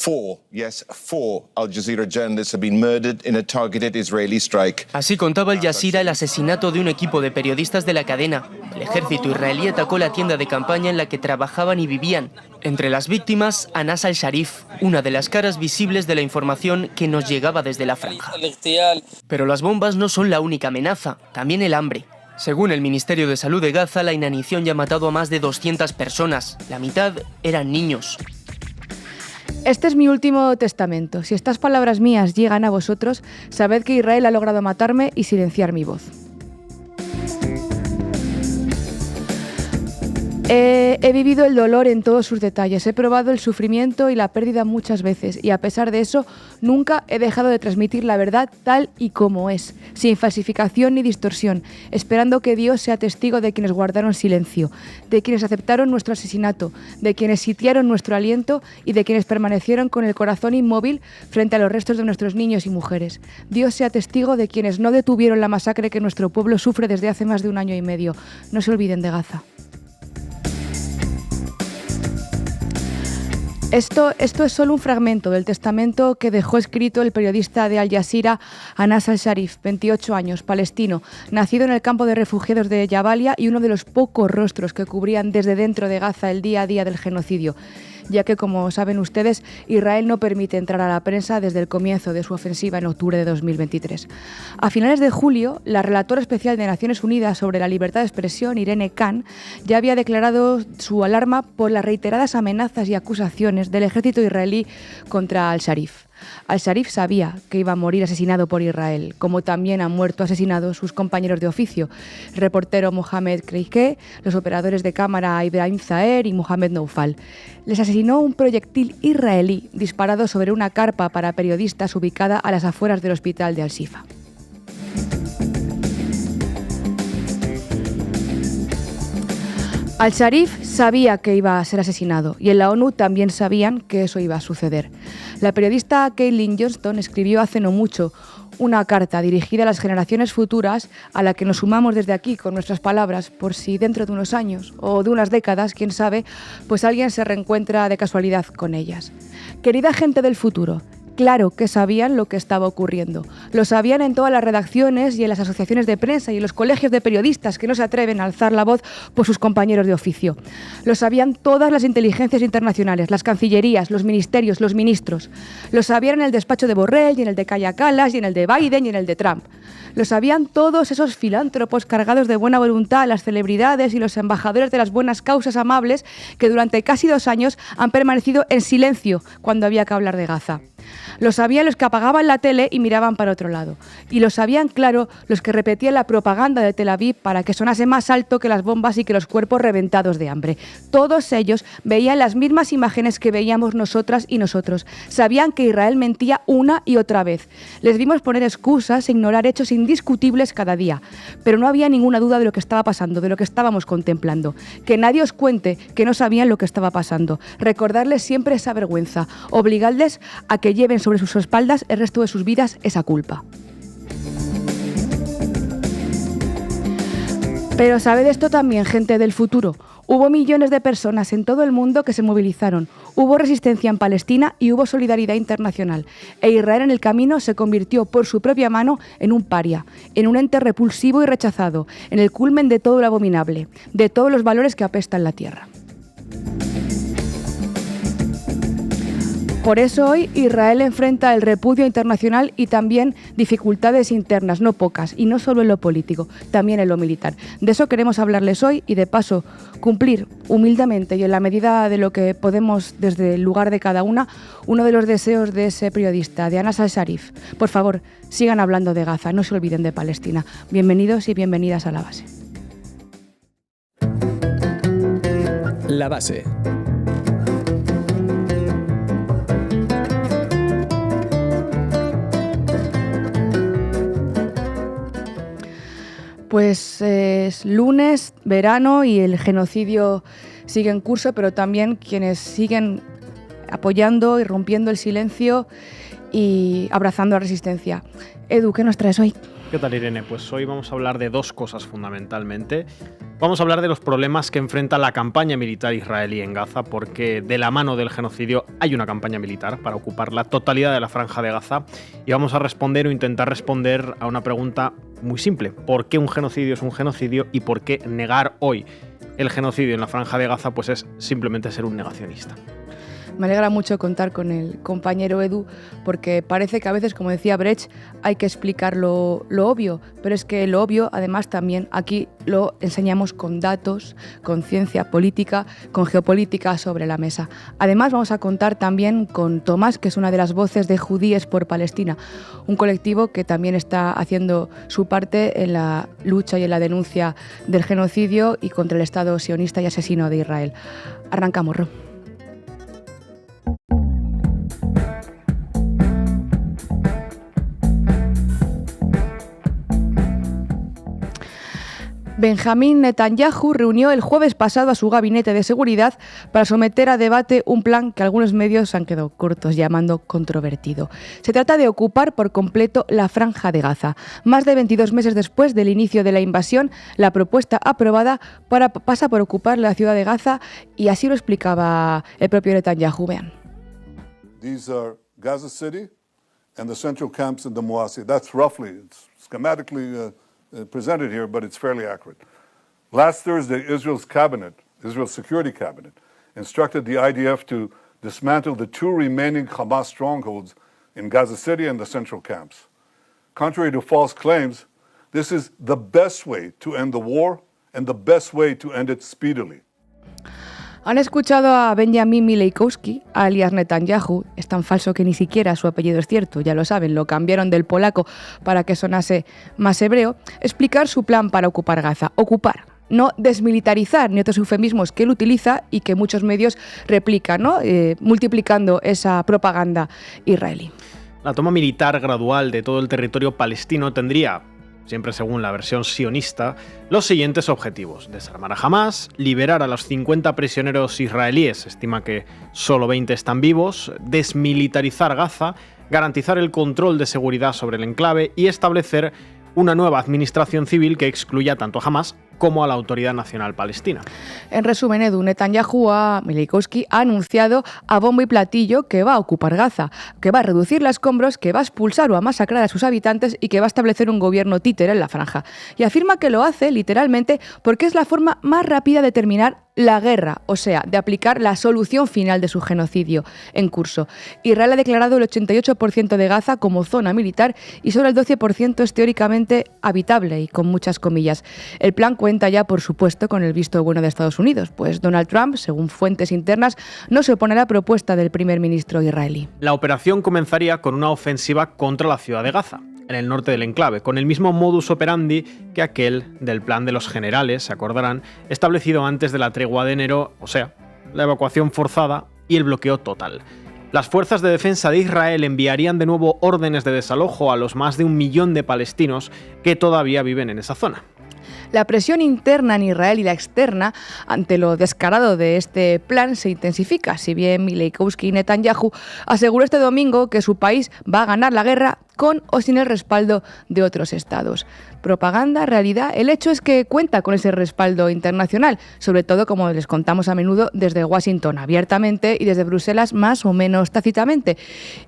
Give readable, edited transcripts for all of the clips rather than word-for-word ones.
Al Jazeera journalists have been murdered in a targeted Israeli strike. Así contaba Al Jazeera el asesinato de un equipo de periodistas de la cadena. El ejército israelí atacó la tienda de campaña en la que trabajaban y vivían. Entre las víctimas, Anas al-Sharif, una de las caras visibles de la información que nos llegaba desde la franja. Pero las bombas no son la única amenaza, también el hambre. Según el Ministerio de Salud de Gaza, la inanición ya ha matado a más de 200 personas. La mitad eran niños. Este es mi último testamento. Si estas palabras mías llegan a vosotros, sabed que Israel ha logrado matarme y silenciar mi voz. He vivido el dolor en todos sus detalles, he probado el sufrimiento y la pérdida muchas veces, y a pesar de eso, nunca he dejado de transmitir la verdad tal y como es, sin falsificación ni distorsión, esperando que Dios sea testigo de quienes guardaron silencio, de quienes aceptaron nuestro asesinato, de quienes sitiaron nuestro aliento y de quienes permanecieron con el corazón inmóvil frente a los restos de nuestros niños y mujeres. Dios sea testigo de quienes no detuvieron la masacre que nuestro pueblo sufre desde hace más de 1 año y medio. No se olviden de Gaza. Esto es solo un fragmento del testamento que dejó escrito el periodista de Al Jazeera, Anas al-Sharif, 28 años, palestino, nacido en el campo de refugiados de Jabalia y uno de los pocos rostros que cubrían desde dentro de Gaza el día a día del genocidio, ya que, como saben ustedes, Israel no permite entrar a la prensa desde el comienzo de su ofensiva en octubre de 2023. A finales de julio, la relatora especial de Naciones Unidas sobre la libertad de expresión, Irene Khan, ya había declarado su alarma por las reiteradas amenazas y acusaciones del ejército israelí contra al-Sharif. Al-Sharif sabía que iba a morir asesinado por Israel, como también han muerto asesinados sus compañeros de oficio, el reportero Mohamed Kreike, los operadores de cámara Ibrahim Zaher y Mohamed Noufal. Les asesinó un proyectil israelí disparado sobre una carpa para periodistas ubicada a las afueras del hospital de Al-Shifa. Al-Sharif sabía que iba a ser asesinado y en la ONU también sabían que eso iba a suceder. La periodista Caitlin Johnston escribió hace no mucho una carta dirigida a las generaciones futuras a la que nos sumamos desde aquí con nuestras palabras por si dentro de unos años o de unas décadas, quién sabe, pues alguien se reencuentra de casualidad con ellas. Querida gente del futuro, claro que sabían lo que estaba ocurriendo. Lo sabían en todas las redacciones y en las asociaciones de prensa y en los colegios de periodistas que no se atreven a alzar la voz por sus compañeros de oficio. Lo sabían todas las inteligencias internacionales, las cancillerías, los ministerios, los ministros. Lo sabían en el despacho de Borrell y en el de Kaja Kallas y en el de Biden y en el de Trump. Lo sabían todos esos filántropos cargados de buena voluntad, las celebridades y los embajadores de las buenas causas amables que durante casi 2 años han permanecido en silencio cuando había que hablar de Gaza. Lo sabían los que apagaban la tele y miraban para otro lado. Y lo sabían, claro, los que repetían la propaganda de Tel Aviv para que sonase más alto que las bombas y que los cuerpos reventados de hambre. Todos ellos veían las mismas imágenes que veíamos nosotras y nosotros. Sabían que Israel mentía una y otra vez. Les vimos poner excusas e ignorar hechos indiscutibles cada día. Pero no había ninguna duda de lo que estaba pasando, de lo que estábamos contemplando. Que nadie os cuente que no sabían lo que estaba pasando. Recordarles siempre esa vergüenza. Obligarles a que lleven sobre sus espaldas el resto de sus vidas esa culpa. Pero sabed esto también, gente del futuro. Hubo millones de personas en todo el mundo que se movilizaron. Hubo resistencia en Palestina y hubo solidaridad internacional. E Israel en el camino se convirtió por su propia mano en un paria, en un ente repulsivo y rechazado, en el culmen de todo lo abominable, de todos los valores que apestan la tierra. Por eso hoy Israel enfrenta el repudio internacional y también dificultades internas, no pocas, y no solo en lo político, también en lo militar. De eso queremos hablarles hoy y de paso cumplir humildemente y en la medida de lo que podemos desde el lugar de cada una, uno de los deseos de ese periodista, de Anas al-Sharif. Por favor, sigan hablando de Gaza, no se olviden de Palestina. Bienvenidos y bienvenidas a La Base. La Base. Pues es lunes, verano y el genocidio sigue en curso, pero también quienes siguen apoyando y rompiendo el silencio y abrazando la resistencia. Edu, ¿qué nos traes hoy? ¿Qué tal, Irene? Pues hoy vamos a hablar de dos cosas fundamentalmente. Vamos a hablar de los problemas que enfrenta la campaña militar israelí en Gaza, porque de la mano del genocidio hay una campaña militar para ocupar la totalidad de la franja de Gaza, y vamos a responder o intentar responder a una pregunta muy simple: ¿por qué un genocidio es un genocidio y por qué negar hoy el genocidio en la franja de Gaza pues es simplemente ser un negacionista? Me alegra mucho contar con el compañero Edu, porque parece que a veces, como decía Brecht, hay que explicar lo obvio, pero es que lo obvio, además, también aquí lo enseñamos con datos, con ciencia política, con geopolítica sobre la mesa. Además, vamos a contar también con Tomás, que es una de las voces de Judíes por Palestina, un colectivo que también está haciendo su parte en la lucha y en la denuncia del genocidio y contra el Estado sionista y asesino de Israel. Arrancamos, Ro. Benjamín Netanyahu reunió el jueves pasado a su gabinete de seguridad para someter a debate un plan que algunos medios han quedado cortos llamando controvertido. Se trata de ocupar por completo la franja de Gaza. Más de 22 meses después del inicio de la invasión, la propuesta aprobada pasa por ocupar la ciudad de Gaza, y así lo explicaba el propio Netanyahu. Vean. These are Gaza City and the central camps in the Mawasi. That's roughly, it's schematically presented here, but it's fairly accurate. Last Thursday, Israel's Security Cabinet, instructed the IDF to dismantle the two remaining Hamas strongholds in Gaza City and the central camps. Contrary to false claims, this is the best way to end the war and the best way to end it speedily. Han escuchado a Benjamin Milejkowski, alias Netanyahu. Es tan falso que ni siquiera su apellido es cierto, ya lo saben, lo cambiaron del polaco para que sonase más hebreo, explicar su plan para ocupar Gaza. Ocupar, no desmilitarizar, ni otros eufemismos que él utiliza y que muchos medios replican, ¿no? Multiplicando esa propaganda israelí. La toma militar gradual de todo el territorio palestino tendría, siempre según la versión sionista, los siguientes objetivos: desarmar a Hamas, liberar a los 50 prisioneros israelíes, se estima que solo 20 están vivos, desmilitarizar Gaza, garantizar el control de seguridad sobre el enclave y establecer una nueva administración civil que excluya tanto a Hamas como a la Autoridad Nacional Palestina. En resumen, Edu, Netanyahu Milejkowski ha anunciado a bombo y platillo que va a ocupar Gaza, que va a reducir los escombros, que va a expulsar o a masacrar a sus habitantes y que va a establecer un gobierno títere en la franja. Y afirma que lo hace literalmente porque es la forma más rápida de terminar la guerra, o sea, de aplicar la solución final de su genocidio en curso. Israel ha declarado el 88% de Gaza como zona militar y solo el 12% es teóricamente habitable, y con muchas comillas. El plan cuenta ya, por supuesto, con el visto bueno de Estados Unidos, pues Donald Trump, según fuentes internas, no se opone a la propuesta del primer ministro israelí. La operación comenzaría con una ofensiva contra la ciudad de Gaza, en el norte del enclave, con el mismo modus operandi que aquel del plan de los generales, se acordarán, establecido antes de la tregua de enero, o sea, la evacuación forzada y el bloqueo total. Las fuerzas de defensa de Israel enviarían de nuevo órdenes de desalojo a los más de 1 millón de palestinos que todavía viven en esa zona. La presión interna en Israel y la externa ante lo descarado de este plan se intensifica, si bien Milejkowski y Netanyahu aseguró este domingo que su país va a ganar la guerra con o sin el respaldo de otros estados. Propaganda, realidad, el hecho es que cuenta con ese respaldo internacional, sobre todo, como les contamos a menudo, desde Washington abiertamente y desde Bruselas más o menos tácitamente.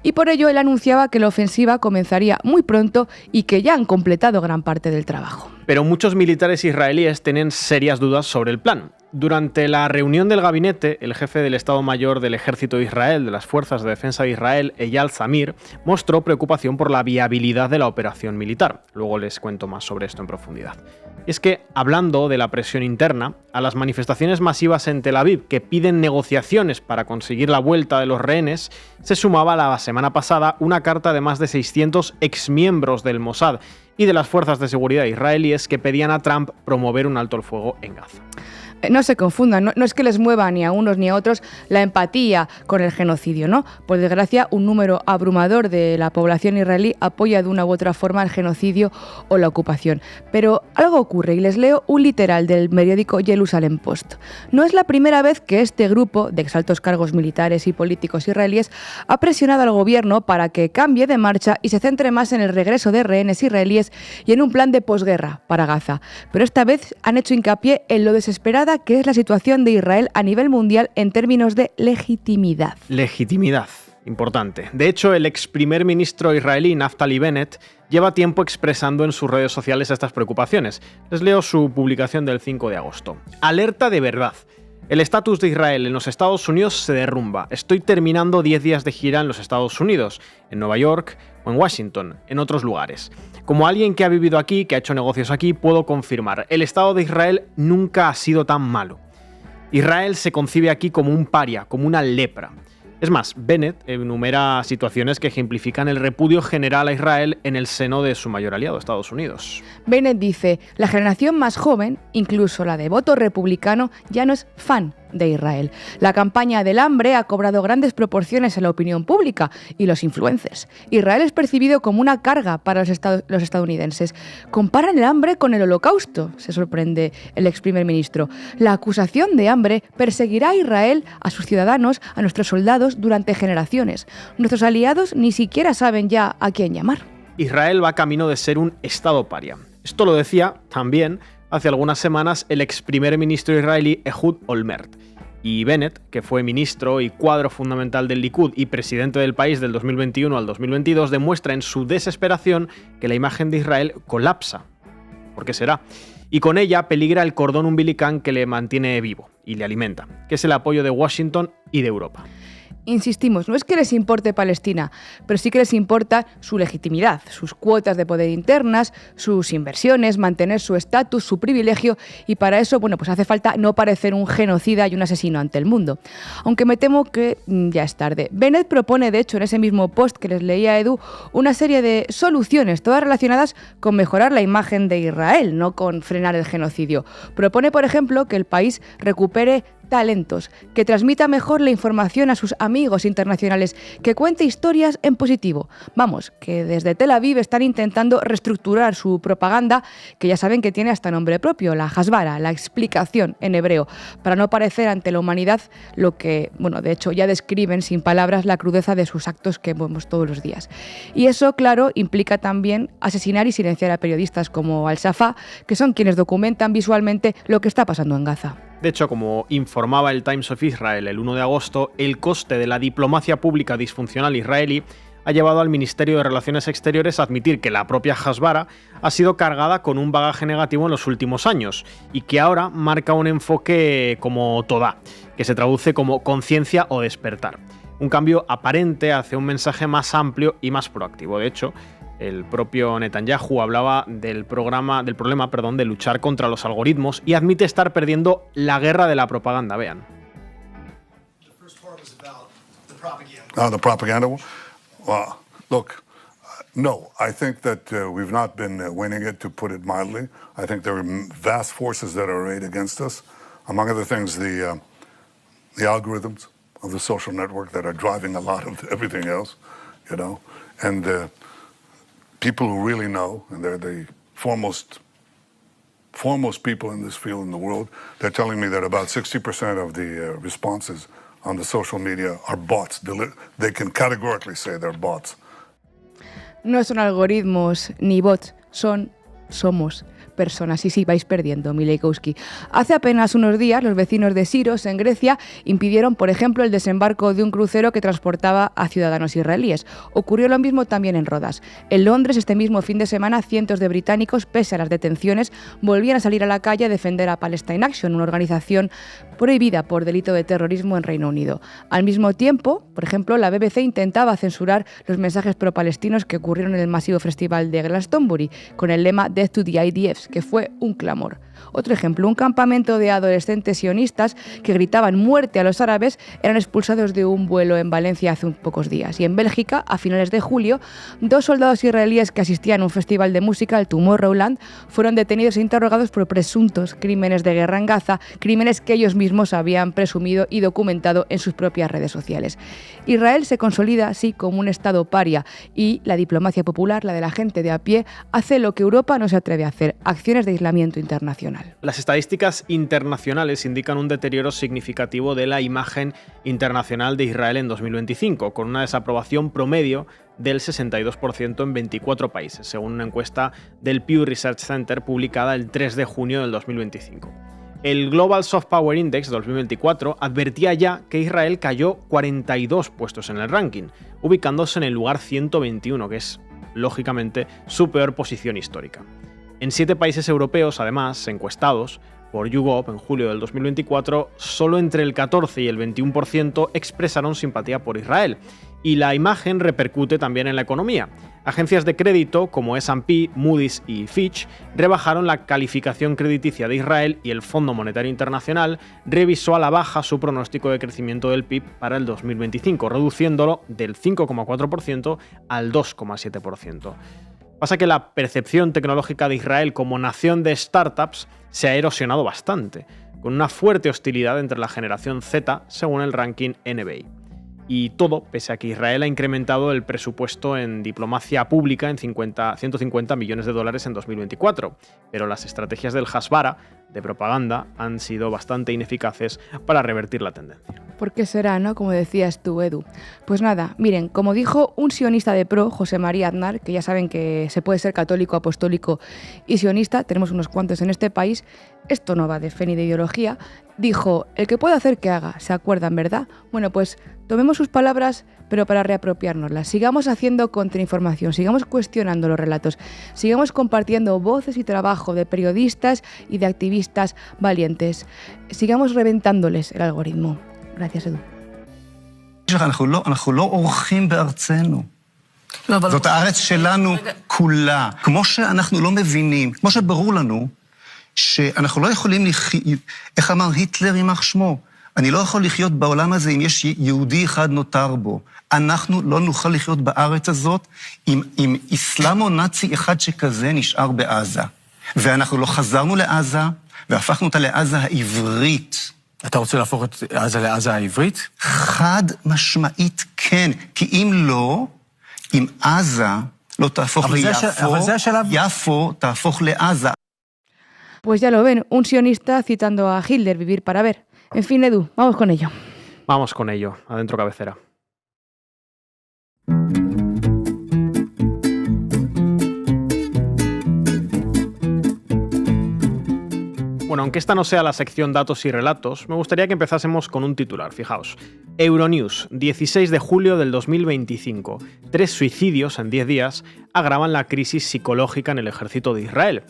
Y por ello él anunciaba que la ofensiva comenzaría muy pronto y que ya han completado gran parte del trabajo. Pero muchos militares israelíes tienen serias dudas sobre el plan. Durante la reunión del gabinete, el jefe del Estado Mayor del Ejército de Israel, de las Fuerzas de Defensa de Israel, Eyal Zamir, mostró preocupación por la viabilidad de la operación militar. Luego les cuento más sobre esto en profundidad. Y es que, hablando de la presión interna, a las manifestaciones masivas en Tel Aviv que piden negociaciones para conseguir la vuelta de los rehenes, se sumaba la semana pasada una carta de más de 600 exmiembros del Mossad y de las fuerzas de seguridad israelíes que pedían a Trump promover un alto el fuego en Gaza. No se confundan, no es que les mueva ni a unos ni a otros la empatía con el genocidio, ¿no? Por desgracia, un número abrumador de la población israelí apoya de una u otra forma el genocidio o la ocupación. Pero algo ocurre y les leo un literal del periódico Jerusalem Post. No es la primera vez que este grupo de exaltos cargos militares y políticos israelíes ha presionado al gobierno para que cambie de marcha y se centre más en el regreso de rehenes israelíes y en un plan de posguerra para Gaza. Pero esta vez han hecho hincapié en lo desesperada que es la situación de Israel a nivel mundial en términos de legitimidad. Legitimidad, importante. De hecho, el ex primer ministro israelí Naftali Bennett lleva tiempo expresando en sus redes sociales estas preocupaciones. Les leo su publicación del 5 de agosto. Alerta de verdad. El estatus de Israel en los Estados Unidos se derrumba. Estoy terminando 10 días de gira en los Estados Unidos, en Nueva York o en Washington, en otros lugares. Como alguien que ha vivido aquí, que ha hecho negocios aquí, puedo confirmar, el Estado de Israel nunca ha sido tan malo. Israel se concibe aquí como un paria, como una lepra. Es más, Bennett enumera situaciones que ejemplifican el repudio general a Israel en el seno de su mayor aliado, Estados Unidos. Bennett dice, la generación más joven, incluso la de voto republicano, ya no es fan de Israel. La campaña del hambre ha cobrado grandes proporciones en la opinión pública y los influencers. Israel es percibido como una carga para los estadounidenses. Comparan el hambre con el Holocausto, se sorprende el ex primer ministro. La acusación de hambre perseguirá a Israel, a sus ciudadanos, a nuestros soldados durante generaciones. Nuestros aliados ni siquiera saben ya a quién llamar. Israel va camino de ser un estado paria. Esto lo decía también hace algunas semanas el ex primer ministro israelí Ehud Olmert. Y Bennett, que fue ministro y cuadro fundamental del Likud y presidente del país del 2021 al 2022, demuestra en su desesperación que la imagen de Israel colapsa. ¿Por qué será? Y con ella peligra el cordón umbilical que le mantiene vivo y le alimenta, que es el apoyo de Washington y de Europa. Insistimos, no es que les importe Palestina, pero sí que les importa su legitimidad, sus cuotas de poder internas, sus inversiones, mantener su estatus, su privilegio, y para eso, pues hace falta no parecer un genocida y un asesino ante el mundo. Aunque me temo que ya es tarde. Bennett propone, de hecho, en ese mismo post que les leía Edu, una serie de soluciones, todas relacionadas con mejorar la imagen de Israel, no con frenar el genocidio. Propone, por ejemplo, que el país recupere talentos, que transmita mejor la información a sus amigos internacionales, que cuente historias en positivo. Vamos, que desde Tel Aviv están intentando reestructurar su propaganda, que ya saben que tiene hasta nombre propio, la Hasbara, la explicación en hebreo, para no parecer ante la humanidad lo que, de hecho ya describen sin palabras la crudeza de sus actos que vemos todos los días. Y eso, claro, implica también asesinar y silenciar a periodistas como Al-Safa, que son quienes documentan visualmente lo que está pasando en Gaza. De hecho, como informaba el Times of Israel el 1 de agosto, el coste de la diplomacia pública disfuncional israelí ha llevado al Ministerio de Relaciones Exteriores a admitir que la propia Hasbara ha sido cargada con un bagaje negativo en los últimos años y que ahora marca un enfoque como Todá, que se traduce como conciencia o despertar. Un cambio aparente hacia un mensaje más amplio y más proactivo. De hecho, el propio Netanyahu hablaba del problema de luchar contra los algoritmos y admite estar perdiendo la guerra de la propaganda. Vean. The propaganda? Well, look, no, I think that we've not been winning it, to put it mildly. I think there are vast forces that are arrayed against us. Among other things, the algorithms of the social network that are driving a lot of everything else, and people who really know, and they're the foremost people in this field in the world, they're telling me that about 60% of the responses on the social media are bots. They can categorically say they're bots. No son algoritmos ni bots, somos personas. Sí, vais perdiendo, Mileikowski. Hace apenas unos días, los vecinos de Siros, en Grecia, impidieron, por ejemplo, el desembarco de un crucero que transportaba a ciudadanos israelíes. Ocurrió lo mismo también en Rodas. En Londres, este mismo fin de semana, cientos de británicos, pese a las detenciones, volvían a salir a la calle a defender a Palestine Action, una organización prohibida por delito de terrorismo en Reino Unido. Al mismo tiempo, por ejemplo, la BBC intentaba censurar los mensajes pro-palestinos que ocurrieron en el masivo festival de Glastonbury, con el lema Death to the IDFs, que fue un clamor. Otro ejemplo, un campamento de adolescentes sionistas que gritaban muerte a los árabes eran expulsados de un vuelo en Valencia hace pocos días. Y en Bélgica, a finales de julio, 2 soldados israelíes que asistían a un festival de música, el Tomorrowland, fueron detenidos e interrogados por presuntos crímenes de guerra en Gaza, crímenes que ellos mismos habían presumido y documentado en sus propias redes sociales. Israel se consolida así como un Estado paria y la diplomacia popular, la de la gente de a pie, hace lo que Europa no se atreve a hacer, acciones de aislamiento internacional. Las estadísticas internacionales indican un deterioro significativo de la imagen internacional de Israel en 2025, con una desaprobación promedio del 62% en 24 países, según una encuesta del Pew Research Center publicada el 3 de junio del 2025. El Global Soft Power Index 2024 advertía ya que Israel cayó 42 puestos en el ranking, ubicándose en el lugar 121, que es, lógicamente, su peor posición histórica. En 7 países europeos, además, encuestados por YouGov en julio del 2024, solo entre el 14 y el 21% expresaron simpatía por Israel, y la imagen repercute también en la economía. Agencias de crédito como S&P, Moody's y Fitch rebajaron la calificación crediticia de Israel y el Fondo Monetario Internacional revisó a la baja su pronóstico de crecimiento del PIB para el 2025, reduciéndolo del 5,4% al 2,7%. Pasa que la percepción tecnológica de Israel como nación de startups se ha erosionado bastante, con una fuerte hostilidad entre la generación Z, según el ranking NBI. Y todo pese a que Israel ha incrementado el presupuesto en diplomacia pública en 150 millones de dólares en 2024. Pero las estrategias del Hasbara, de propaganda, han sido bastante ineficaces para revertir la tendencia. ¿Por qué será, no? Como decías tú, Edu. Pues nada, miren, como dijo un sionista de pro, José María Aznar, que ya saben que se puede ser católico, apostólico y sionista, tenemos unos cuantos en este país, esto no va de fe ni de ideología, dijo, el que puede hacer que haga, ¿se acuerdan, verdad? Bueno, pues tomemos sus palabras, pero para reapropiárnoslas. Sigamos haciendo contrainformación, sigamos cuestionando los relatos, sigamos compartiendo voces y trabajo de periodistas y de activistas valientes. Sigamos reventándoles el algoritmo. Gracias, Edu. אנחנו לא אורחים בארצנו. זאת הארץ שלנו כולה. כמו שאנחנו לא מבינים, כמו שברור לנו, שאנחנו לא יכולים איך אמר היטלר יימח שמו? אני לא יכול לחיות בעולם הזה אם יש יהודי אחד נותר בו. אנחנו לא נוכל לחיות בארץ הזאת עם אסלאמו נאצי אחד שכזה נשאר בעזה. ואנחנו לא חזרנו לעזה, והפכנו אותה לעזה העברית. אתה רוצה להפוך את עזה לעזה העברית? חד משמעית כן, כי אם לא, אם עזה לא תהפוך ליפו, יפו תהפוך לעזה. Pues ya lo ven, un sionista citando a Hitler, vivir para ver. En fin, Edu, vamos con ello. Vamos con ello, adentro cabecera. Bueno, aunque esta no sea la sección datos y relatos, me gustaría que empezásemos con un titular, fijaos. Euronews, 16 de julio del 2025. 3 suicidios en 10 días agravan la crisis psicológica en el ejército de Israel.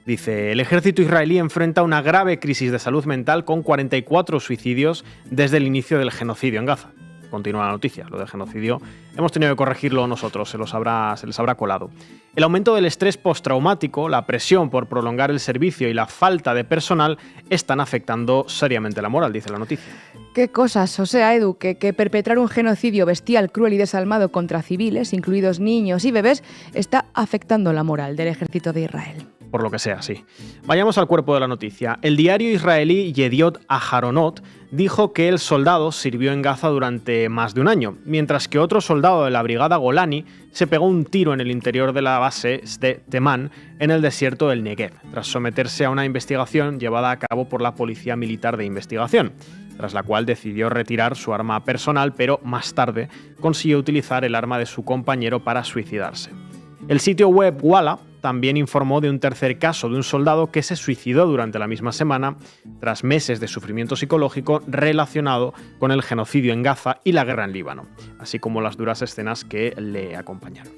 Dice, el ejército israelí enfrenta una grave crisis de salud mental con 44 suicidios desde el inicio del genocidio en Gaza. Continúa la noticia, lo del genocidio hemos tenido que corregirlo nosotros, se les habrá colado. El aumento del estrés postraumático, la presión por prolongar el servicio y la falta de personal están afectando seriamente la moral, dice la noticia. Qué cosas, o sea, Edu, que perpetrar un genocidio bestial, cruel y desalmado contra civiles, incluidos niños y bebés, está afectando la moral del ejército de Israel. Por lo que sea, sí. Vayamos al cuerpo de la noticia. El diario israelí Yediot Aharonot dijo que el soldado sirvió en Gaza durante más de un año, mientras que otro soldado de la brigada Golani se pegó un tiro en el interior de la base de Temán, en el desierto del Negev, tras someterse a una investigación llevada a cabo por la Policía Militar de Investigación, tras la cual decidió retirar su arma personal, pero más tarde consiguió utilizar el arma de su compañero para suicidarse. El sitio web Walla también informó de un tercer caso de un soldado que se suicidó durante la misma semana tras meses de sufrimiento psicológico relacionado con el genocidio en Gaza y la guerra en Líbano, así como las duras escenas que le acompañaron.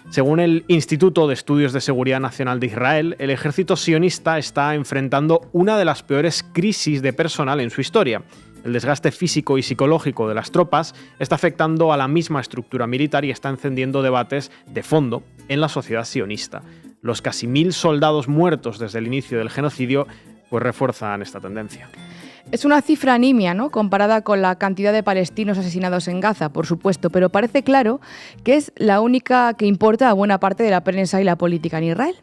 Según el Instituto de Estudios de Seguridad Nacional de Israel, el ejército sionista está enfrentando una de las peores crisis de personal en su historia. El desgaste físico y psicológico de las tropas está afectando a la misma estructura militar y está encendiendo debates de fondo en la sociedad sionista. Los casi 1000 soldados muertos desde el inicio del genocidio pues refuerzan esta tendencia. Es una cifra nimia, ¿no?, comparada con la cantidad de palestinos asesinados en Gaza, por supuesto, pero parece claro que es la única que importa a buena parte de la prensa y la política en Israel.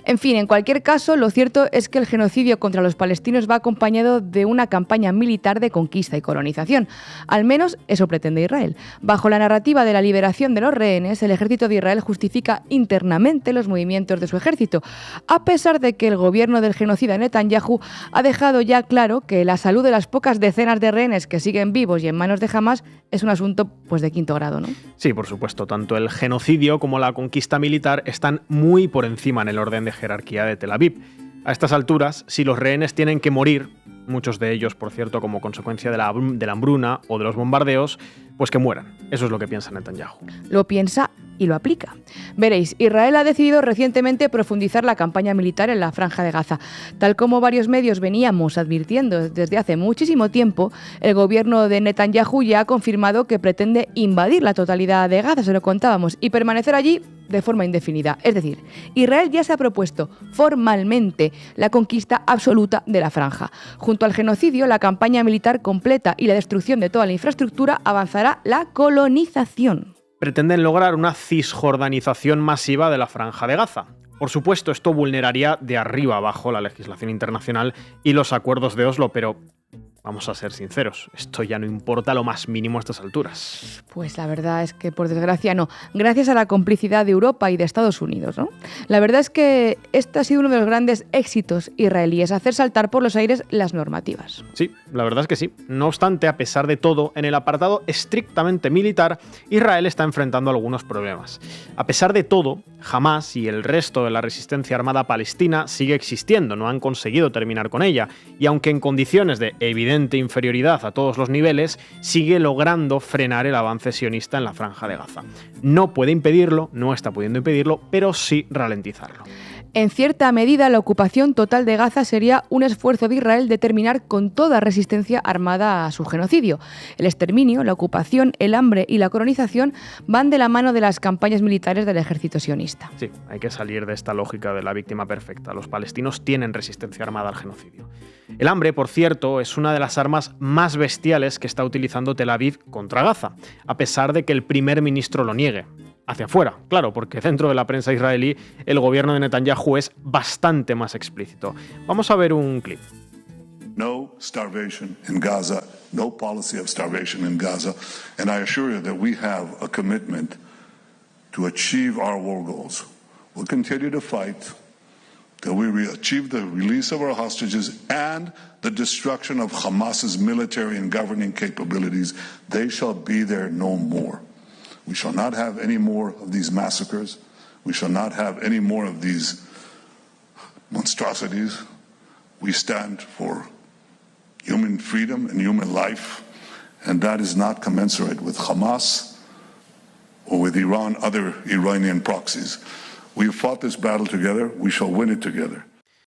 En fin, en cualquier caso, lo cierto es que el genocidio contra los palestinos va acompañado de una campaña militar de conquista y colonización. Al menos eso pretende Israel. Bajo la narrativa de la liberación de los rehenes, el ejército de Israel justifica internamente los movimientos de su ejército, a pesar de que el gobierno del genocida Netanyahu ha dejado ya claro que la salud de las pocas decenas de rehenes que siguen vivos y en manos de Hamás es un asunto pues de quinto grado, ¿no? Sí, por supuesto. Tanto el genocidio como la conquista militar están muy por encima en el orden de jerarquía de Tel Aviv. A estas alturas, si los rehenes tienen que morir, muchos de ellos, por cierto, como consecuencia de la hambruna o de los bombardeos, pues que mueran. Eso es lo que piensa Netanyahu. Lo piensa y lo aplica. Veréis, Israel ha decidido recientemente profundizar la campaña militar en la Franja de Gaza. Tal como varios medios veníamos advirtiendo desde hace muchísimo tiempo, el gobierno de Netanyahu ya ha confirmado que pretende invadir la totalidad de Gaza, se lo contábamos, y permanecer allí de forma indefinida. Es decir, Israel ya se ha propuesto formalmente la conquista absoluta de la franja. Junto al genocidio, la campaña militar completa y la destrucción de toda la infraestructura avanzará la colonización. Pretenden lograr una cisjordanización masiva de la Franja de Gaza. Por supuesto, esto vulneraría de arriba abajo la legislación internacional y los acuerdos de Oslo, pero vamos a ser sinceros, esto ya no importa lo más mínimo a estas alturas. Pues la verdad es que, por desgracia, no. Gracias a la complicidad de Europa y de Estados Unidos, ¿no? La verdad es que este ha sido uno de los grandes éxitos israelíes, hacer saltar por los aires las normativas. Sí, la verdad es que sí. No obstante, a pesar de todo, en el apartado estrictamente militar, Israel está enfrentando algunos problemas. A pesar de todo, Hamás y el resto de la resistencia armada palestina sigue existiendo, no han conseguido terminar con ella, y aunque en condiciones de evidente inferioridad a todos los niveles, sigue logrando frenar el avance sionista en la Franja de Gaza. No puede impedirlo, no está pudiendo impedirlo, pero sí ralentizarlo. En cierta medida, la ocupación total de Gaza sería un esfuerzo de Israel de terminar con toda resistencia armada a su genocidio. El exterminio, la ocupación, el hambre y la colonización van de la mano de las campañas militares del ejército sionista. Sí, hay que salir de esta lógica de la víctima perfecta. Los palestinos tienen resistencia armada al genocidio. El hambre, por cierto, es una de las armas más bestiales que está utilizando Tel Aviv contra Gaza, a pesar de que el primer ministro lo niegue. Hacia afuera, claro, porque dentro de la prensa israelí el gobierno de Netanyahu es bastante más explícito. Vamos a ver un clip. No starvation in Gaza, no policy of starvation in Gaza, and I assure you that we have a commitment to achieve our war goals. We'll continue to fight till we achieve the release of our hostages and the destruction of Hamas's military and governing capabilities. They shall be there no more. We shall not have any more of these massacres. We shall not have any more of these monstrosities. We stand for human freedom and human life, and that is not commensurate with Hamas or with Iran, other Iranian proxies. We fought this battle together. We shall win it together.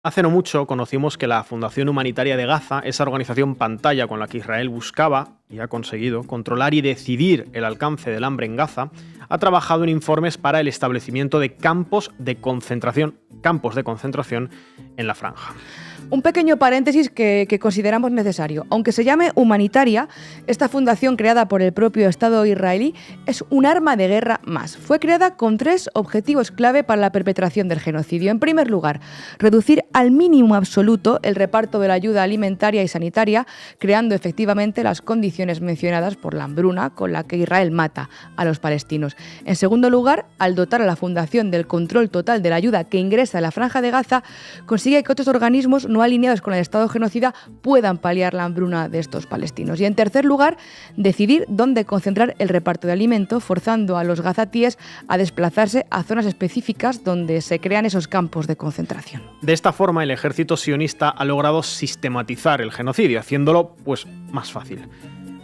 Hace no mucho conocimos que la Fundación Humanitaria de Gaza, esa organización pantalla con la que Israel buscaba, y ha conseguido, controlar y decidir el alcance del hambre en Gaza, ha trabajado en informes para el establecimiento de campos de concentración en la franja. Un pequeño paréntesis que consideramos necesario. Aunque se llame humanitaria, esta fundación creada por el propio Estado israelí es un arma de guerra más. Fue creada con 3 objetivos clave para la perpetración del genocidio. En primer lugar, reducir al mínimo absoluto el reparto de la ayuda alimentaria y sanitaria, creando efectivamente las condiciones mencionadas por la hambruna con la que Israel mata a los palestinos. En segundo lugar, al dotar a la fundación del control total de la ayuda que ingresa a la Franja de Gaza, consigue que otros organismos no alineados con el Estado genocida puedan paliar la hambruna de estos palestinos. Y en tercer lugar, decidir dónde concentrar el reparto de alimento, forzando a los gazatíes a desplazarse a zonas específicas donde se crean esos campos de concentración. De esta forma, el ejército sionista ha logrado sistematizar el genocidio, haciéndolo pues más fácil.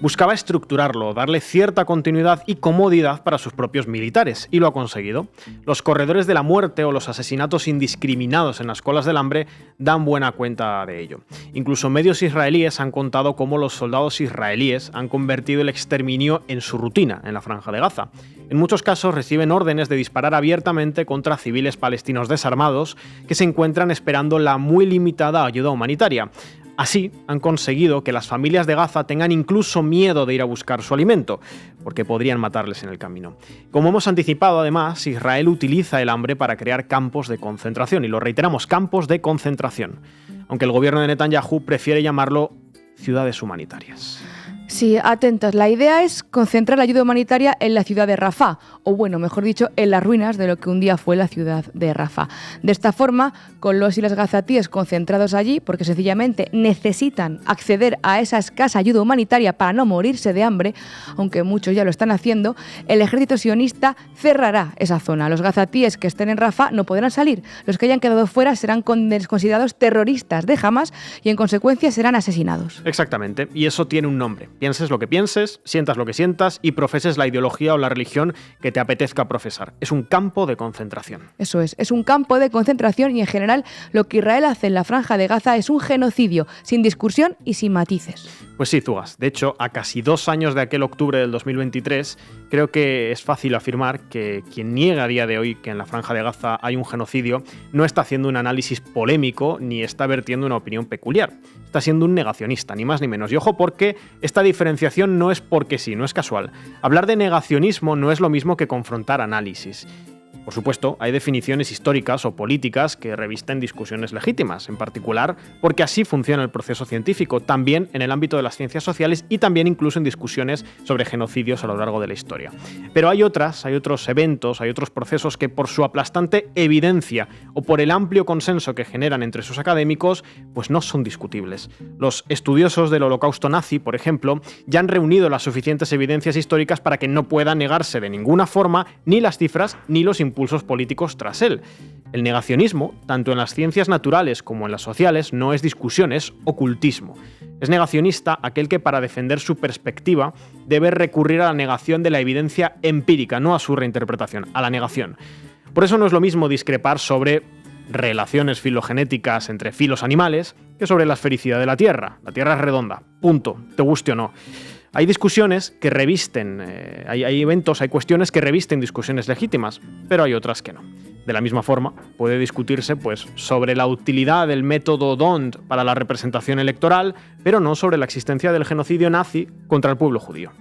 Buscaba estructurarlo, darle cierta continuidad y comodidad para sus propios militares, y lo ha conseguido. Los corredores de la muerte o los asesinatos indiscriminados en las colas del hambre dan buena cuenta de ello. Incluso medios israelíes han contado cómo los soldados israelíes han convertido el exterminio en su rutina en la Franja de Gaza. En muchos casos reciben órdenes de disparar abiertamente contra civiles palestinos desarmados que se encuentran esperando la muy limitada ayuda humanitaria. Así, han conseguido que las familias de Gaza tengan incluso miedo de ir a buscar su alimento, porque podrían matarles en el camino. Como hemos anticipado, además, Israel utiliza el hambre para crear campos de concentración, y lo reiteramos, campos de concentración, aunque el gobierno de Netanyahu prefiere llamarlo ciudades humanitarias. Sí, atentas. La idea es concentrar la ayuda humanitaria en la ciudad de Rafah, o bueno, mejor dicho, en las ruinas de lo que un día fue la ciudad de Rafah. De esta forma, con los y las gazatíes concentrados allí, porque sencillamente necesitan acceder a esa escasa ayuda humanitaria para no morirse de hambre, aunque muchos ya lo están haciendo, el ejército sionista cerrará esa zona. Los gazatíes que estén en Rafah no podrán salir. Los que hayan quedado fuera serán considerados terroristas de Hamas y en consecuencia serán asesinados. Exactamente, y eso tiene un nombre. Pienses lo que pienses, sientas lo que sientas y profeses la ideología o la religión que te apetezca profesar. Es un campo de concentración. Eso es un campo de concentración y en general lo que Israel hace en la Franja de Gaza es un genocidio, sin discusión y sin matices. Pues sí, Zugas. De hecho, a casi 2 años de aquel octubre del 2023, creo que es fácil afirmar que quien niega a día de hoy que en la Franja de Gaza hay un genocidio no está haciendo un análisis polémico ni está vertiendo una opinión peculiar. Está siendo un negacionista, ni más ni menos. Y ojo, porque esta diferenciación no es porque sí, no es casual. Hablar de negacionismo no es lo mismo que confrontar análisis. Por supuesto, hay definiciones históricas o políticas que revisten discusiones legítimas, en particular porque así funciona el proceso científico, también en el ámbito de las ciencias sociales y también incluso en discusiones sobre genocidios a lo largo de la historia. Pero hay otros eventos, hay otros procesos que por su aplastante evidencia o por el amplio consenso que generan entre sus académicos, pues no son discutibles. Los estudiosos del Holocausto nazi, por ejemplo, ya han reunido las suficientes evidencias históricas para que no pueda negarse de ninguna forma ni las cifras ni los impulsos políticos tras él. El negacionismo, tanto en las ciencias naturales como en las sociales, no es discusión, es ocultismo. Es negacionista aquel que para defender su perspectiva debe recurrir a la negación de la evidencia empírica, no a su reinterpretación, a la negación. Por eso no es lo mismo discrepar sobre relaciones filogenéticas entre filos animales que sobre la esfericidad de la Tierra. La Tierra es redonda, punto, te guste o no. Hay discusiones que revisten, hay eventos, hay cuestiones que revisten discusiones legítimas, pero hay otras que no. De la misma forma, puede discutirse pues, sobre la utilidad del método D'Hondt para la representación electoral, pero no sobre la existencia del genocidio nazi contra el pueblo judío.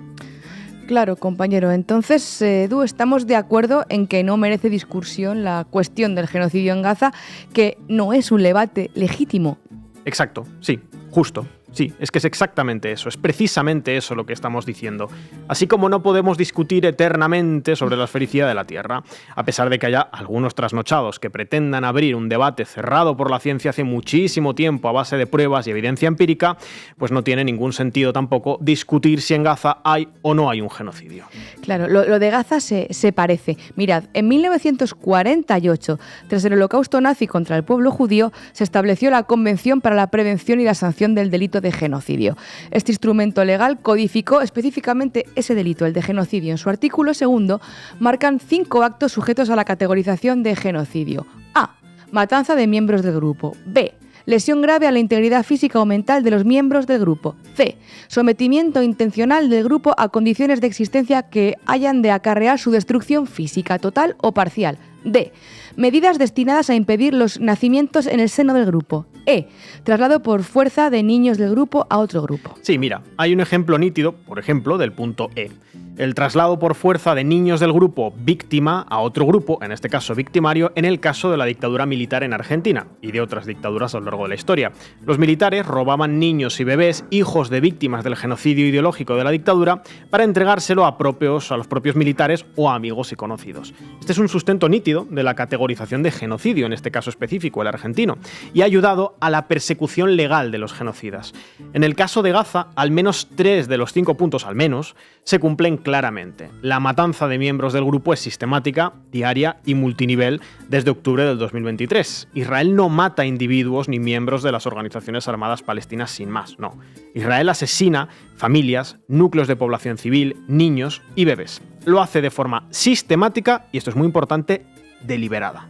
Claro, compañero. Entonces, Edu, estamos de acuerdo en que no merece discusión la cuestión del genocidio en Gaza, que no es un debate legítimo. Exacto, sí, justo. Sí, es que es exactamente eso, es precisamente eso lo que estamos diciendo. Así como no podemos discutir eternamente sobre la esfericidad de la Tierra, a pesar de que haya algunos trasnochados que pretendan abrir un debate cerrado por la ciencia hace muchísimo tiempo a base de pruebas y evidencia empírica, pues no tiene ningún sentido tampoco discutir si en Gaza hay o no hay un genocidio. Claro, lo de Gaza se parece. Mirad, en 1948, tras el Holocausto nazi contra el pueblo judío, se estableció la Convención para la Prevención y la Sanción del Delito de Genocidio. Este instrumento legal codificó específicamente ese delito, el de genocidio. En su artículo 2 marcan 5 actos sujetos a la categorización de genocidio. A. Matanza de miembros del grupo. B. Lesión grave a la integridad física o mental de los miembros del grupo. C. Sometimiento intencional del grupo a condiciones de existencia que hayan de acarrear su destrucción física total o parcial. D. Medidas destinadas a impedir los nacimientos en el seno del grupo. E. Traslado por fuerza de niños del grupo a otro grupo. Sí, mira, hay un ejemplo nítido, por ejemplo, del punto E. El traslado por fuerza de niños del grupo víctima a otro grupo, en este caso victimario, en el caso de la dictadura militar en Argentina y de otras dictaduras a lo largo de la historia. Los militares robaban niños y bebés, hijos de víctimas del genocidio ideológico de la dictadura, para entregárselo a los propios militares o a amigos y conocidos. Este es un sustento nítido de la categorización de genocidio, en este caso específico, el argentino, y ha ayudado a la persecución legal de los genocidas. En el caso de Gaza, al menos 3 de los 5 puntos, al menos, se cumplen claramente. La matanza de miembros del grupo es sistemática, diaria y multinivel desde octubre del 2023. Israel no mata individuos ni miembros de las organizaciones armadas palestinas sin más, no. Israel asesina familias, núcleos de población civil, niños y bebés. Lo hace de forma sistemática y, esto es muy importante, deliberada.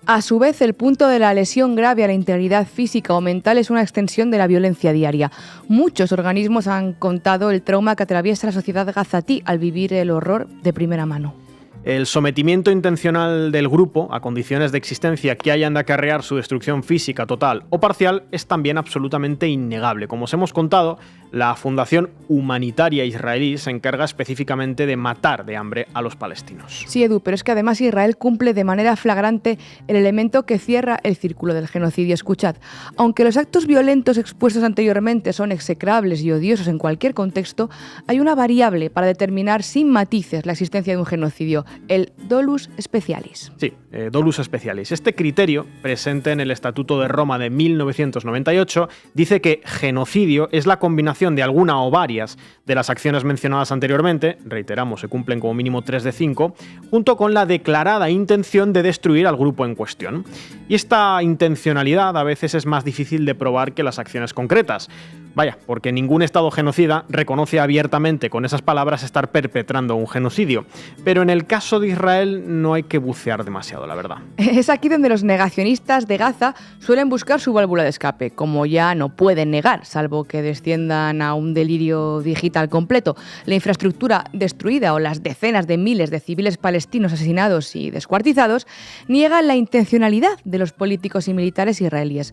A su vez, el punto de la lesión grave a la integridad física o mental es una extensión de la violencia diaria. Muchos organismos han contado el trauma que atraviesa la sociedad gazatí al vivir el horror de primera mano. El sometimiento intencional del grupo a condiciones de existencia que hayan de acarrear su destrucción física total o parcial es también absolutamente innegable. Como os hemos contado, la Fundación Humanitaria Israelí se encarga específicamente de matar de hambre a los palestinos. Sí, Edu, pero es que además Israel cumple de manera flagrante el elemento que cierra el círculo del genocidio. Escuchad, aunque los actos violentos expuestos anteriormente son execrables y odiosos en cualquier contexto, hay una variable para determinar sin matices la existencia de un genocidio, el dolus specialis. Sí, dolus specialis. Este criterio, presente en el Estatuto de Roma de 1998, dice que genocidio es la combinación de alguna o varias de las acciones mencionadas anteriormente, reiteramos, se cumplen como mínimo 3 de 5, junto con la declarada intención de destruir al grupo en cuestión. Y esta intencionalidad a veces es más difícil de probar que las acciones concretas. Vaya, porque ningún Estado genocida reconoce abiertamente con esas palabras estar perpetrando un genocidio. Pero en el caso de Israel no hay que bucear demasiado, la verdad. Es aquí donde los negacionistas de Gaza suelen buscar su válvula de escape, como ya no pueden negar, salvo que desciendan a un delirio digital completo, la infraestructura destruida o las decenas de miles de civiles palestinos asesinados y descuartizados, niegan la intencionalidad de los políticos y militares israelíes.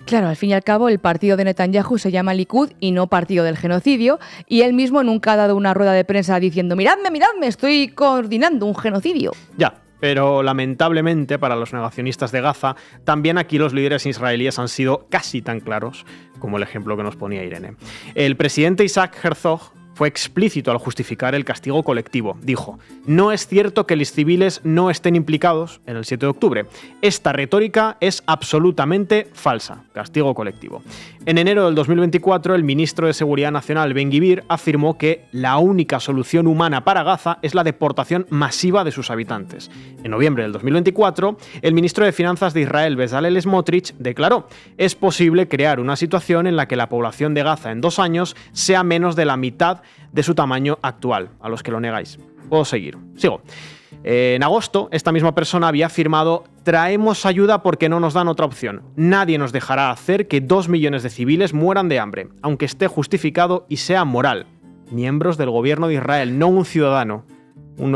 Claro, al fin y al cabo, el partido de Netanyahu se llama Likud y no partido del genocidio, y él mismo nunca ha dado una rueda de prensa diciendo «Miradme, estoy coordinando un genocidio». Ya, pero lamentablemente para los negacionistas de Gaza, también aquí los líderes israelíes han sido casi tan claros como el ejemplo que nos ponía Irene. El presidente Isaac Herzog fue explícito al justificar el castigo colectivo. Dijo, no es cierto que los civiles no estén implicados en el 7 de octubre. Esta retórica es absolutamente falsa. Castigo colectivo. En enero del 2024, el ministro de Seguridad Nacional, Ben Gvir, afirmó que la única solución humana para Gaza es la deportación masiva de sus habitantes. En noviembre del 2024, el ministro de Finanzas de Israel, Bezalel Smotrich, declaró, es posible crear una situación en la que la población de Gaza en 2 años sea menos de la mitad de su tamaño actual, a los que lo negáis. Puedo seguir. Sigo. En agosto, esta misma persona había afirmado «Traemos ayuda porque no nos dan otra opción. Nadie nos dejará hacer que 2 millones de civiles mueran de hambre, aunque esté justificado y sea moral». Miembros del gobierno de Israel, no un ciudadano.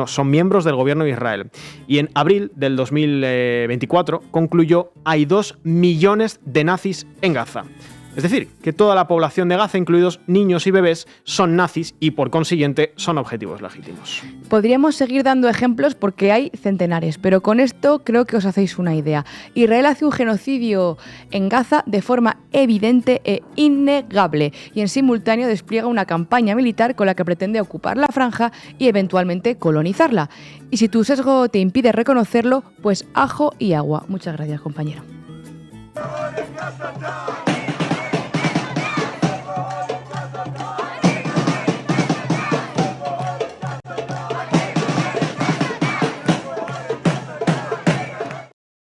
Son miembros del gobierno de Israel. Y en abril del 2024 concluyó «Hay 2 millones de nazis en Gaza». Es decir, que toda la población de Gaza, incluidos niños y bebés, son nazis y, por consiguiente, son objetivos legítimos. Podríamos seguir dando ejemplos porque hay centenares, pero con esto creo que os hacéis una idea. Israel hace un genocidio en Gaza de forma evidente e innegable y en simultáneo despliega una campaña militar con la que pretende ocupar la franja y eventualmente colonizarla. Y si tu sesgo te impide reconocerlo, pues ajo y agua. Muchas gracias, compañero.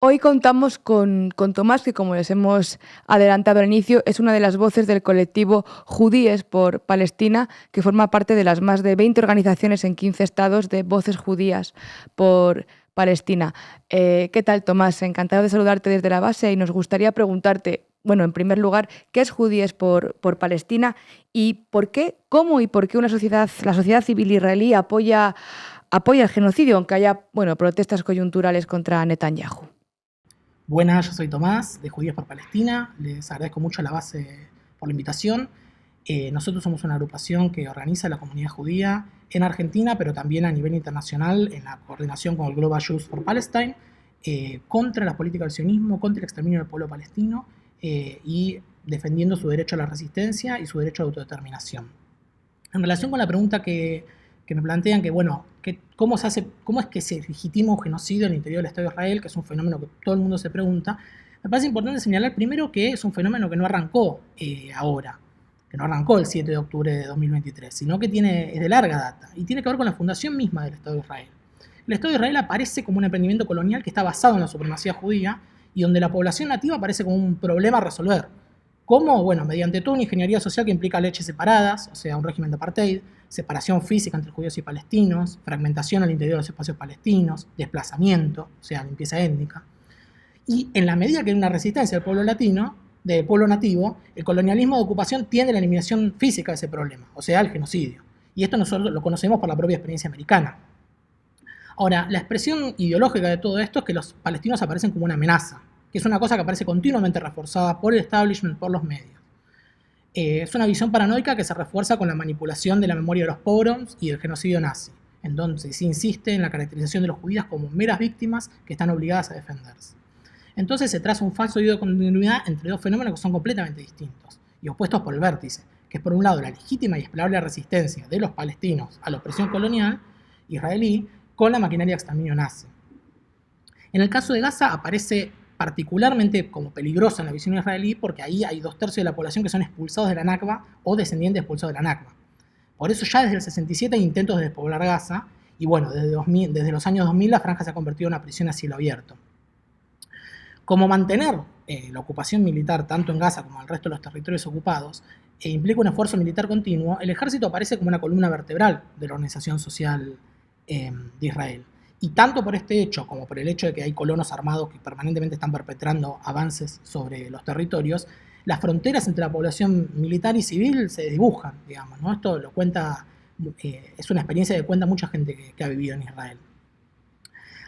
Hoy contamos con Tomás, que como les hemos adelantado al inicio, es una de las voces del colectivo Judíes por Palestina, que forma parte de las más de 20 organizaciones en 15 estados de voces judías por Palestina. ¿Qué tal, Tomás? Encantado de saludarte desde la base y nos gustaría preguntarte, bueno, en primer lugar, ¿qué es Judíes por Palestina y por qué, cómo y por qué la sociedad civil israelí apoya el genocidio, aunque haya, protestas coyunturales contra Netanyahu? Buenas, yo soy Tomás, de Judíos por Palestina. Les agradezco mucho a la base por la invitación. Nosotros somos una agrupación que organiza la comunidad judía en Argentina, pero también a nivel internacional, en la coordinación con el Global Jews for Palestine, contra la política del sionismo, contra el exterminio del pueblo palestino y defendiendo su derecho a la resistencia y su derecho a autodeterminación. En relación con la pregunta que me plantean ¿cómo es que se legitima un genocidio en el interior del Estado de Israel, que es un fenómeno que todo el mundo se pregunta? Me parece importante señalar primero que es un fenómeno que no arrancó ahora. que no arrancó el 7 de octubre de 2023, sino que es de larga data y tiene que ver con la fundación misma del Estado de Israel. El Estado de Israel aparece como un emprendimiento colonial que está basado en la supremacía judía y donde la población nativa aparece como un problema a resolver. ¿Cómo? Bueno, mediante toda una ingeniería social que implica leches separadas, o sea, un régimen de apartheid, separación física entre judíos y palestinos, fragmentación al interior de los espacios palestinos, desplazamiento, o sea, limpieza étnica. Y en la medida que hay una resistencia del pueblo nativo, el colonialismo de ocupación tiende a la eliminación física de ese problema, o sea, el genocidio. Y esto nosotros lo conocemos por la propia experiencia americana. Ahora, la expresión ideológica de todo esto es que los palestinos aparecen como una amenaza, que es una cosa que aparece continuamente reforzada por el establishment, por los medios. Es una visión paranoica que se refuerza con la manipulación de la memoria de los pogroms y del genocidio nazi, en donde se insiste en la caracterización de los judíos como meras víctimas que están obligadas a defenderse. Entonces se traza un falso hilo de continuidad entre dos fenómenos que son completamente distintos y opuestos por el vértice, que es por un lado la legítima y explorable resistencia de los palestinos a la opresión colonial israelí con la maquinaria de exterminio nazi. En el caso de Gaza aparece particularmente como peligrosa en la visión israelí porque ahí hay 2/3 de la población que son expulsados de la Nakba o descendientes expulsados de la Nakba. Por eso ya desde el 67 hay intentos de despoblar Gaza y bueno, desde los años 2000 la franja se ha convertido en una prisión a cielo abierto. Como mantener la ocupación militar tanto en Gaza como en el resto de los territorios ocupados implica un esfuerzo militar continuo, el ejército aparece como una columna vertebral de la organización social de Israel. Y tanto por este hecho como por el hecho de que hay colonos armados que permanentemente están perpetrando avances sobre los territorios, las fronteras entre la población militar y civil se desdibujan, digamos, ¿no? Esto lo cuenta, es una experiencia que cuenta mucha gente que ha vivido en Israel.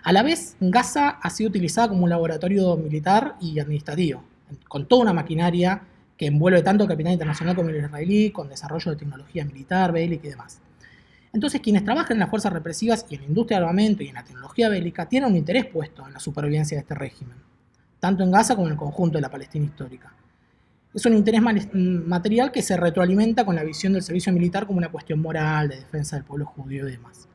A la vez, Gaza ha sido utilizada como un laboratorio militar y administrativo, con toda una maquinaria que envuelve tanto el capital internacional como el israelí, con desarrollo de tecnología militar, bélica y demás. Entonces, quienes trabajan en las fuerzas represivas y en la industria de armamento y en la tecnología bélica tienen un interés puesto en la supervivencia de este régimen, tanto en Gaza como en el conjunto de la Palestina histórica. Es un interés material que se retroalimenta con la visión del servicio militar como una cuestión moral, de defensa del pueblo judío y demás.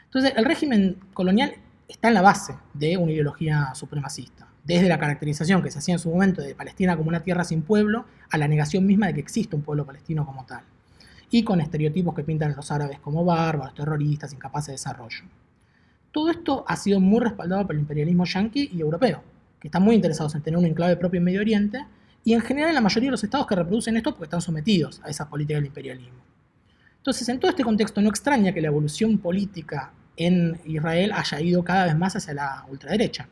Entonces, el régimen colonial está en la base de una ideología supremacista, desde la caracterización que se hacía en su momento de Palestina como una tierra sin pueblo, a la negación misma de que existe un pueblo palestino como tal, y con estereotipos que pintan a los árabes como bárbaros, terroristas, incapaces de desarrollo. Todo esto ha sido muy respaldado por el imperialismo yanqui y europeo, que están muy interesados en tener un enclave propio en Medio Oriente, y en general la mayoría de los estados que reproducen esto porque están sometidos a esa política del imperialismo. Entonces, en todo este contexto no extraña que la evolución política en Israel haya ido cada vez más hacia la ultraderecha.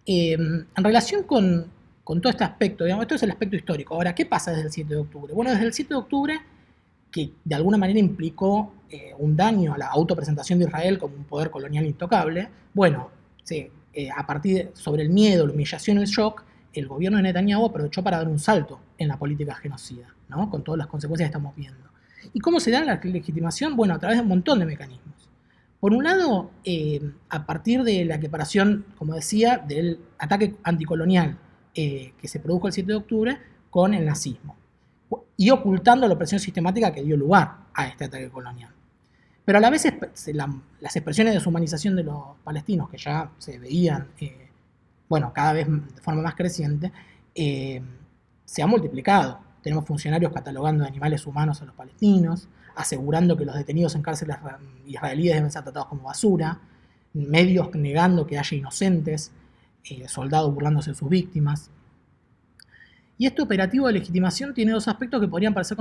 En relación con todo este aspecto, digamos, esto es el aspecto histórico. Ahora, ¿qué pasa desde el 7 de octubre? Bueno, desde el 7 de octubre, que de alguna manera implicó un daño a la autopresentación de Israel como un poder colonial intocable, bueno, sí, a partir sobre el miedo, la humillación, el shock, el gobierno de Netanyahu aprovechó para dar un salto en la política genocida, ¿no? Con todas las consecuencias que estamos viendo. ¿Y cómo se da la legitimación? Bueno, a través de un montón de mecanismos. Por un lado, a partir de la equiparación, como decía, del ataque anticolonial que se produjo el 7 de octubre con el nazismo, y ocultando la opresión sistemática que dio lugar a este ataque colonial. Pero a la vez las expresiones de deshumanización de los palestinos, que ya se veían cada vez de forma más creciente, se han multiplicado. Tenemos funcionarios catalogando de animales humanos a los palestinos, asegurando que los detenidos en cárceles israelíes deben ser tratados como basura, medios negando que haya inocentes, soldados burlándose de sus víctimas. Y este operativo de legitimación tiene dos aspectos que podrían parecer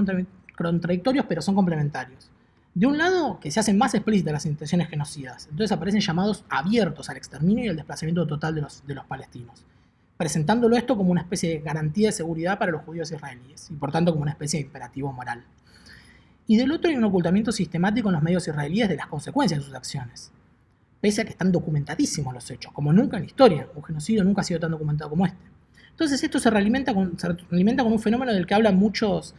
contradictorios, pero son complementarios. De un lado, que se hacen más explícitas las intenciones genocidas, entonces aparecen llamados abiertos al exterminio y al desplazamiento total de los palestinos, presentándolo esto como una especie de garantía de seguridad para los judíos israelíes, y por tanto como una especie de imperativo moral. Y del otro hay un ocultamiento sistemático en los medios israelíes de las consecuencias de sus acciones, pese a que están documentadísimos los hechos, como nunca en la historia. Un genocidio nunca ha sido tan documentado como este. Entonces esto se realimenta con un fenómeno del que hablan muchos,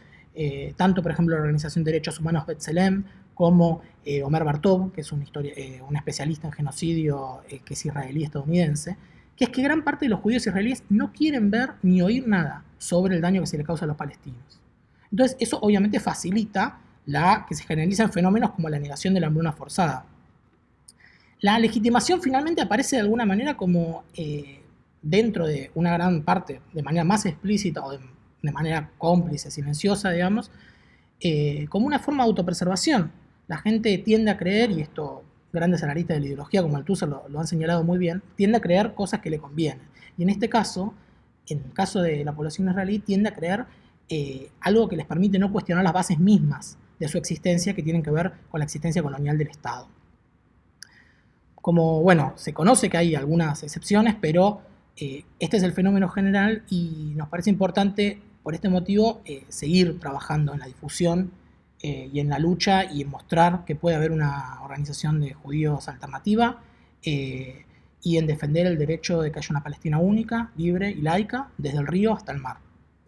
tanto por ejemplo la Organización de Derechos Humanos B'Tselem, como Omer Bartov, que es un especialista en genocidio que es israelí-estadounidense, que es que gran parte de los judíos israelíes no quieren ver ni oír nada sobre el daño que se le causa a los palestinos. Entonces eso obviamente facilita que se generalizan fenómenos como la negación de la hambruna forzada. La legitimación finalmente aparece de alguna manera como dentro de una gran parte, de manera más explícita o de de manera cómplice, silenciosa, digamos, como una forma de autopreservación. La gente tiende a creer, y esto grandes analistas de la ideología como Althusser lo han señalado muy bien, tiende a creer cosas que le convienen. Y en este caso, en el caso de la población israelí, tiende a creer algo que les permite no cuestionar las bases mismas de su existencia, que tienen que ver con la existencia colonial del Estado. Como, bueno, se conoce que hay algunas excepciones, pero este es el fenómeno general y nos parece importante, por este motivo, seguir trabajando en la difusión y en la lucha y en mostrar que puede haber una organización de judíos alternativa y en defender el derecho de que haya una Palestina única, libre y laica, desde el río hasta el mar.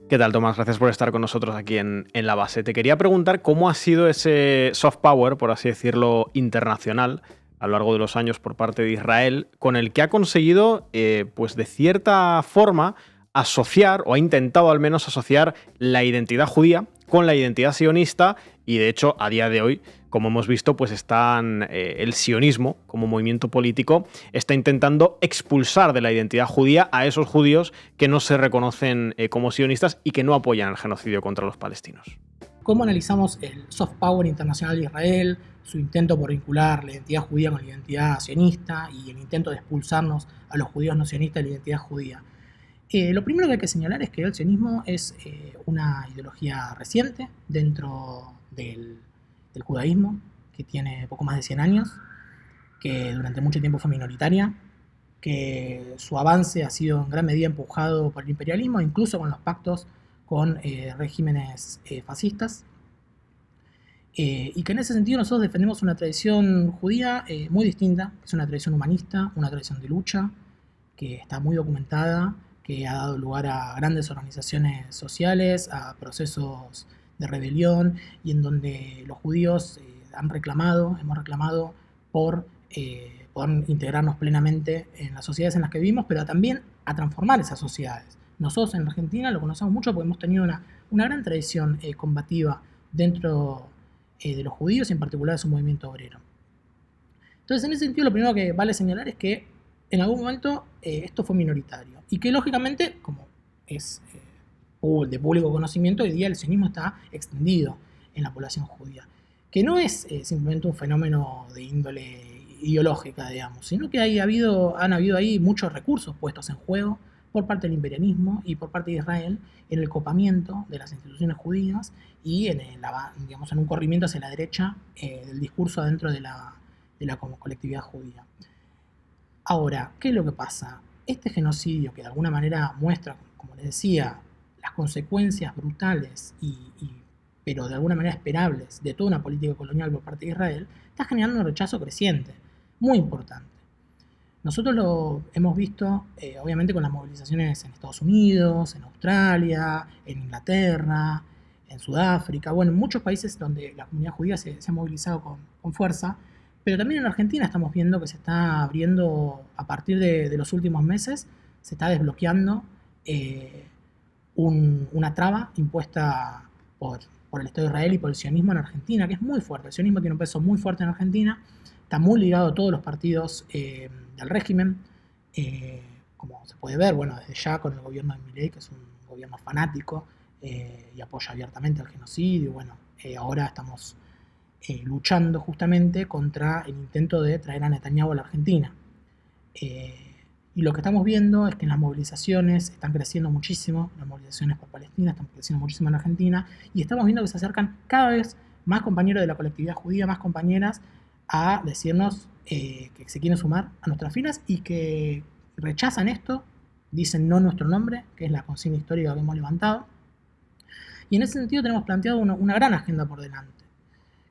¿Qué tal, Tomás? Gracias por estar con nosotros aquí en La Base. Te quería preguntar cómo ha sido ese soft power, por así decirlo, internacional a lo largo de los años por parte de Israel, con el que ha conseguido, pues de cierta forma, asociar, o ha intentado al menos asociar, la identidad judía con la identidad sionista, y de hecho, a día de hoy, como hemos visto, pues el sionismo, como movimiento político, está intentando expulsar de la identidad judía a esos judíos que no se reconocen como sionistas y que no apoyan el genocidio contra los palestinos. ¿Cómo analizamos el soft power internacional de Israel, su intento por vincular la identidad judía con la identidad sionista y el intento de expulsarnos a los judíos no sionistas de la identidad judía? Lo primero que hay que señalar es que el sionismo es una ideología reciente dentro del judaísmo, que tiene poco más de 100 años, que durante mucho tiempo fue minoritaria, que su avance ha sido en gran medida empujado por el imperialismo, incluso con los pactos con regímenes fascistas, y que en ese sentido nosotros defendemos una tradición judía muy distinta, que es una tradición humanista, una tradición de lucha, que está muy documentada, que ha dado lugar a grandes organizaciones sociales, a procesos de rebelión, y en donde los judíos hemos reclamado por poder integrarnos plenamente en las sociedades en las que vivimos, pero también a transformar esas sociedades. Nosotros en Argentina lo conocemos mucho porque hemos tenido una gran tradición combativa dentro de los judíos y en particular de su movimiento obrero. Entonces, en ese sentido, lo primero que vale señalar es que en algún momento esto fue minoritario y que lógicamente, como es de público conocimiento, hoy día el sionismo está extendido en la población judía, que no es simplemente un fenómeno de índole ideológica, digamos, sino que han habido ahí muchos recursos puestos en juego por parte del imperialismo y por parte de Israel en el copamiento de las instituciones judías y en un corrimiento hacia la derecha del discurso dentro de la colectividad judía. Ahora, ¿qué es lo que pasa? Este genocidio que de alguna manera muestra, como les decía, las consecuencias brutales pero de alguna manera esperables de toda una política colonial por parte de Israel, está generando un rechazo creciente, muy importante. Nosotros lo hemos visto, obviamente, con las movilizaciones en Estados Unidos, en Australia, en Inglaterra, en Sudáfrica, bueno, en muchos países donde la comunidad judía se ha movilizado con fuerza, pero también en Argentina estamos viendo que se está abriendo, a partir de los últimos meses, se está desbloqueando una traba impuesta por el Estado de Israel y por el sionismo en Argentina, que es muy fuerte. El sionismo tiene un peso muy fuerte en Argentina, está muy ligado a todos los partidos del régimen, como se puede ver, bueno, desde ya con el gobierno de Milei, que es un gobierno fanático y apoya abiertamente el genocidio. Bueno, ahora estamos luchando justamente contra el intento de traer a Netanyahu a la Argentina. Y lo que estamos viendo es que las movilizaciones están creciendo muchísimo, las movilizaciones por Palestina están creciendo muchísimo en Argentina, y estamos viendo que se acercan cada vez más compañeros de la colectividad judía, más compañeras, a decirnos que se quieren sumar a nuestras filas y que rechazan esto, dicen no nuestro nombre, que es la consigna histórica que hemos levantado. Y en ese sentido tenemos planteado una gran agenda por delante.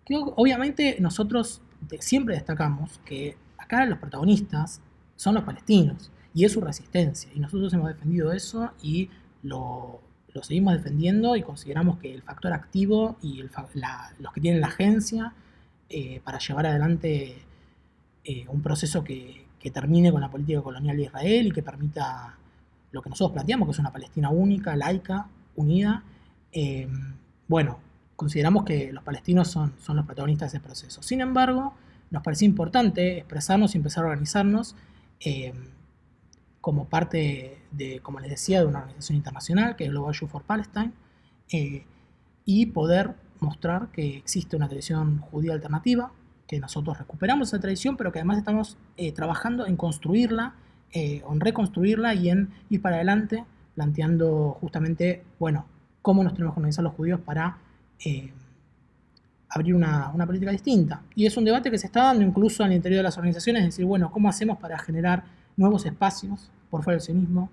Que obviamente nosotros siempre destacamos que acá los protagonistas son los palestinos y es su resistencia, y nosotros hemos defendido eso y lo seguimos defendiendo, y consideramos que el factor activo y los que tienen la agencia para llevar adelante un proceso que termine con la política colonial de Israel y que permita lo que nosotros planteamos, que es una Palestina única, laica, unida. Bueno, consideramos que los palestinos son los protagonistas de ese proceso. Sin embargo, nos parecía importante expresarnos y empezar a organizarnos como parte de, como les decía, de una organización internacional que es Global Youth for Palestine, y poder mostrar que existe una tradición judía alternativa, que nosotros recuperamos esa tradición, pero que además estamos trabajando en construirla, o en reconstruirla y en ir para adelante, planteando justamente, bueno, cómo nos tenemos que organizar los judíos para abrir una política distinta. Y es un debate que se está dando incluso al interior de las organizaciones, es decir, bueno, ¿cómo hacemos para generar nuevos espacios por fuera del sionismo?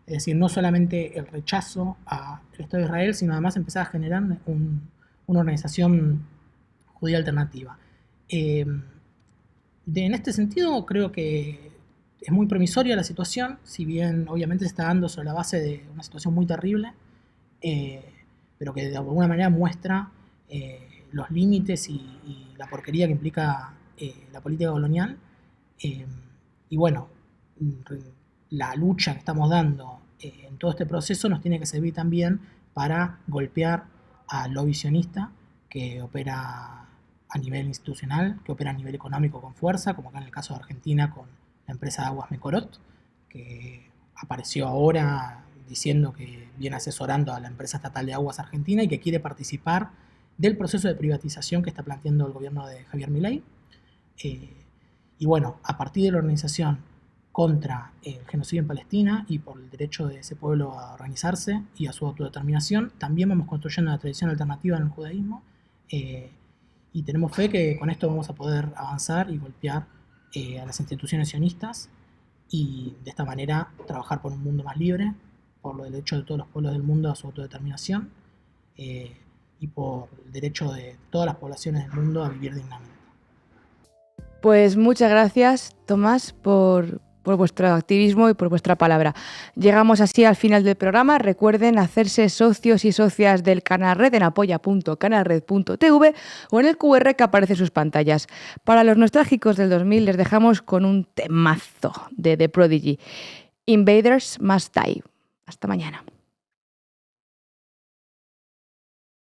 Es decir, no solamente el rechazo al Estado de Israel, sino además empezar a generar una organización judía alternativa. En este sentido, creo que es muy promisoria la situación, si bien obviamente se está dando sobre la base de una situación muy terrible, pero que de alguna manera muestra los límites y la porquería que implica la política colonial. Y bueno, la lucha que estamos dando en todo este proceso nos tiene que servir también para golpear al lobby sionista que opera a nivel institucional, que opera a nivel económico con fuerza, como acá en el caso de Argentina con la empresa de aguas Mecorot, que apareció ahora diciendo que viene asesorando a la empresa estatal de aguas argentina y que quiere participar del proceso de privatización que está planteando el gobierno de Javier Milei. Y bueno, a partir de la organización contra el genocidio en Palestina y por el derecho de ese pueblo a organizarse y a su autodeterminación, también vamos construyendo una tradición alternativa en el judaísmo, y tenemos fe que con esto vamos a poder avanzar y golpear a las instituciones sionistas y de esta manera trabajar por un mundo más libre, por el derecho de todos los pueblos del mundo a su autodeterminación, y por el derecho de todas las poblaciones del mundo a vivir dignamente. Pues muchas gracias, Tomás, por vuestro activismo y por vuestra palabra. Llegamos así al final del programa. Recuerden hacerse socios y socias del Canal Red en apoya.canalred.tv o en el QR que aparece en sus pantallas. Para los nostálgicos del 2000 les dejamos con un temazo de The Prodigy, Invaders Must Die. Hasta mañana.